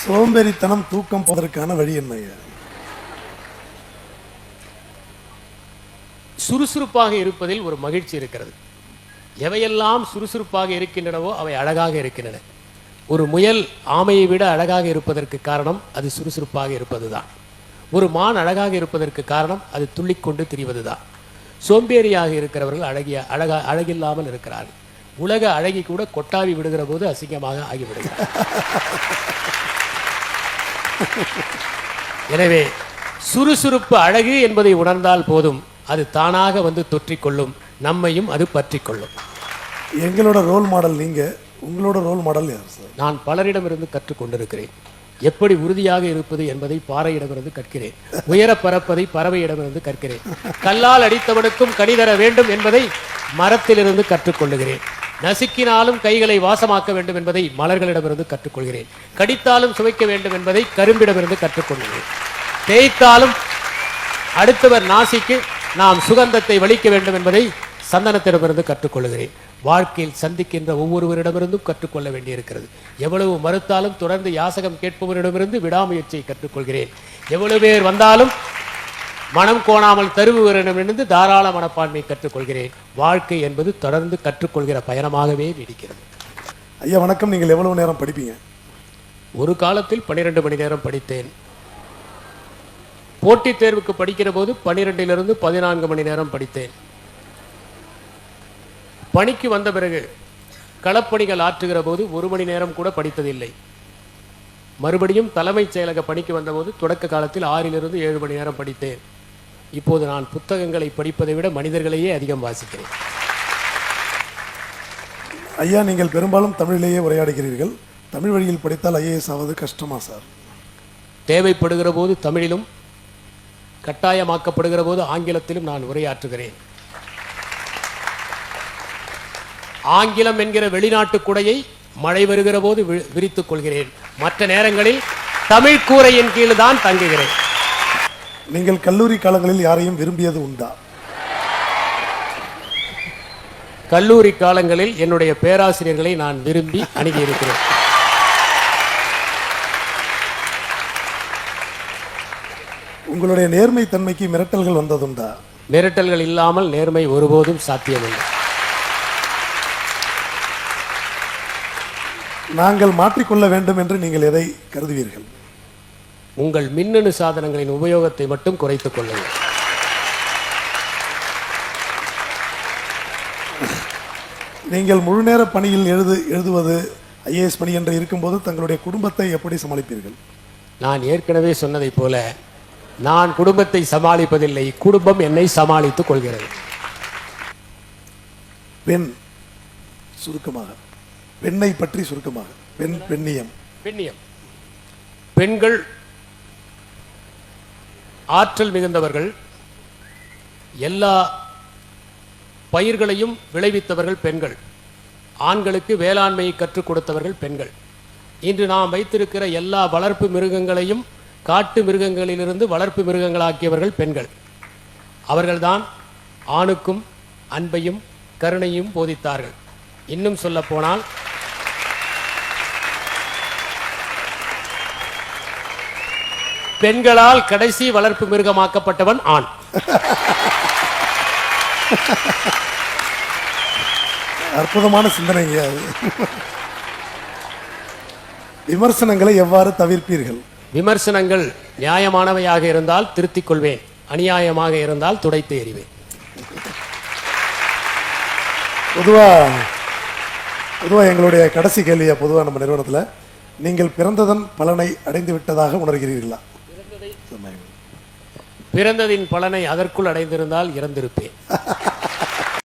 சோம்பேறித்தனம் தூக்கம் போவதற்கான வழி என்ன? சுறுசுறுப்பாக இருப்பதில் ஒரு மகிழ்ச்சி இருக்கிறது. எவையெல்லாம் சுறுசுறுப்பாக இருக்கின்றனவோ அவை அழகாக இருக்கின்றன. ஒரு முயல் ஆமையை விட அழகாக இருப்பதற்கு காரணம் அது சுறுசுறுப்பாக இருப்பதுதான். ஒரு மான் அழகாக இருப்பதற்கு காரணம் அது துள்ளிக்கொண்டு திரிவதுதான். சோம்பேறியாக இருக்கிறவர்கள் அழகில்லாமல் இருக்கிறார்கள். உலக அழகி கூட கொட்டாவி விடுகிற போது அசிங்கமாக ஆகிவிடுகிறார். எனவே சுறுசுறுப்பு அழகு என்பதை உணர்ந்தால் போதும், அது தானாக வந்து தொற்றிக்கொள்ளும், நம்மையும் அது பற்றி கொள்ளும். எங்களோட ரோல் மாடல் நீங்க, உங்களோட ரோல் மாடல் யார் சார்? நான் பலரிடமிருந்து கற்றுக்கொண்டிருக்கிறேன். எப்படி உறுதியாக இருப்பது என்பதை பாறையிடமிருந்து கற்கிறேன். உயர பறப்பதை பறவையிடமிருந்து கற்கிறேன். கல்லால் அடித்தவனுக்கும் கனிதர வேண்டும் என்பதை மரத்திலிருந்து கற்றுக்கொள்ளுகிறேன். நசுக்கினாலும் கைகளை வாசமாக்க வேண்டும் என்பதை மலர்களிடமிருந்து கற்றுக்கொள்கிறேன். கடித்தாலும் சுவைக்க வேண்டும் என்பதை கரும்பிடமிருந்து கற்றுக்கொள்கிறேன். தேய்த்தாலும் அடுத்தவர் நாசிக்கு நாம் சுகந்தத்தை வலிக்க வேண்டும் என்பதை சந்தனத்திடமிருந்து கற்றுக்கொள்கிறேன். வாழ்க்கையில் சந்திக்கின்ற ஒவ்வொருவரிடமிருந்தும் கற்றுக்கொள்ள வேண்டியிருக்கிறது. எவ்வளவு மறுத்தாலும் தொடர்ந்து யாசகம் கேட்பவரிடமிருந்து விடாமுயற்சியை கற்றுக்கொள்கிறேன். எவ்வளவு பேர் வந்தாலும் மனம் கோணாமல் தருபவரிடமிருந்து தாராள மனப்பான்மை கற்றுக்கொள்கிறேன். வாழ்க்கை என்பது தொடர்ந்து கற்றுக்கொள்கிற பயணமாகவே நீடிக்கிறது. ஐயா வணக்கம். நீங்கள் எவ்வளவு நேரம் படிப்பீங்க? ஒரு காலத்தில் 12 மணி நேரம் படித்தேன். போட்டித் தேர்வுக்கு படிக்கிற போது 12லிருந்து 14 மணி நேரம் படித்தேன். பணிக்கு வந்த பிறகு களப்பணிகள் ஆற்றுகிற போது 1 மணி நேரம் கூட படித்ததில்லை. மறுபடியும் தலைமைச் செயலக பணிக்கு வந்தபோது தொடக்க காலத்தில் 6லிருந்து 7 மணி நேரம் படித்தேன். இப்போது நான் புத்தகங்களை படிப்பதை விட மனிதர்களையே அதிகம் வாசிக்கிறேன். ஐயா நீங்கள் பெரும்பாலும் தமிழிலேயே உரையாடுகிறீர்கள். தமிழ் வழியில் படித்தால் ஐஏஎஸ் ஆவது கஷ்டமா சார்? தேவைப்படுகிற போது தமிழிலும், கட்டாயமாக்கப்படுகிற போது ஆங்கிலத்திலும் நான் உரையாற்றுகிறேன். ஆங்கிலம் என்கிற வெளிநாட்டு குடையை மழை வருகிற போது விரித்துக் கொள்கிறேன். மற்ற நேரங்களில் தமிழ் கூரையின் கீழ் தான் தங்குகிறேன். நீங்கள் கல்லூரி காலங்களில் யாரையும் விரும்பியது உண்டா? கல்லூரி காலங்களில் என்னுடைய பேராசிரியர்களை நான் விரும்பி அணுகியிருக்கிறேன். உங்களுடைய நேர்மை தன்மைக்கு மிரட்டல்கள் வந்ததுண்டா? மிரட்டல்கள் இல்லாமல் நேர்மை ஒருபோதும் சாத்தியமில்லை. நாங்கள் மாற்றிக்கொள்ள வேண்டும் என்று நீங்கள் எதை கருதுவீர்கள்? உங்கள் மின்னணு சாதனங்களின் உபயோகத்தை மட்டும் குறைத்துக் கொள்ளுங்கள். நீங்கள் முழு நேர பணியில் எழுதுவது ஐஏஎஸ் பணி என்று இருக்கும்போது தங்களுடைய குடும்பத்தை எப்படி சமாளிப்பீர்கள்? நான் ஏற்கனவே சொன்னதைப் போல நான் குடும்பத்தை சமாளிப்பதில்லை, குடும்பம் என்னை சமாளித்துக் கொள்கிறது. பெண் சுருக்கமாக, பெண்ணை பற்றி சுருக்கமாக, பெண்ணியம். பெண்கள் ஆற்றல் மிகுந்தவர்கள். எல்லா பயிர்களையும் விளைவித்தவர்கள் பெண்கள். ஆண்களுக்கு வேளாண்மையை கற்றுக் கொடுத்தவர்கள் பெண்கள். இன்று நாம் வைத்திருக்கிற எல்லா வளர்ப்பு மிருகங்களையும் காட்டு மிருகங்களிலிருந்து வளர்ப்பு மிருகங்களாக்கியவர்கள் பெண்கள். அவர்கள்தான் ஆணுக்கும் அன்பையும் கருணையும் போதித்தார்கள். இன்னும் சொல்ல போனால் பெண்களால் கடைசி வளர்ப்பு மிருகமாக்கப்பட்டவன் ஆண். அற்புதமான சிந்தனைங்க. விமர்சனங்களை எவ்வாறு தவிர்ப்பீர்கள்? விமர்சனங்கள் நியாயமானவையாக இருந்தால் திருத்திக் கொள்வேன், அநியாயமாக இருந்தால் துடைத்து எறிவேன். பொதுவா எங்களுடைய கடைசி கேள்வியா, பொதுவாக நம்ம நிறுவனத்தில் நீங்கள் பிறந்ததன் பலனை அடைந்து விட்டதாக உணர்கிறீர்களா? பிறந்ததின் பலனை அதற்குள் அடைந்திருந்தால் இறந்திருப்பேன்.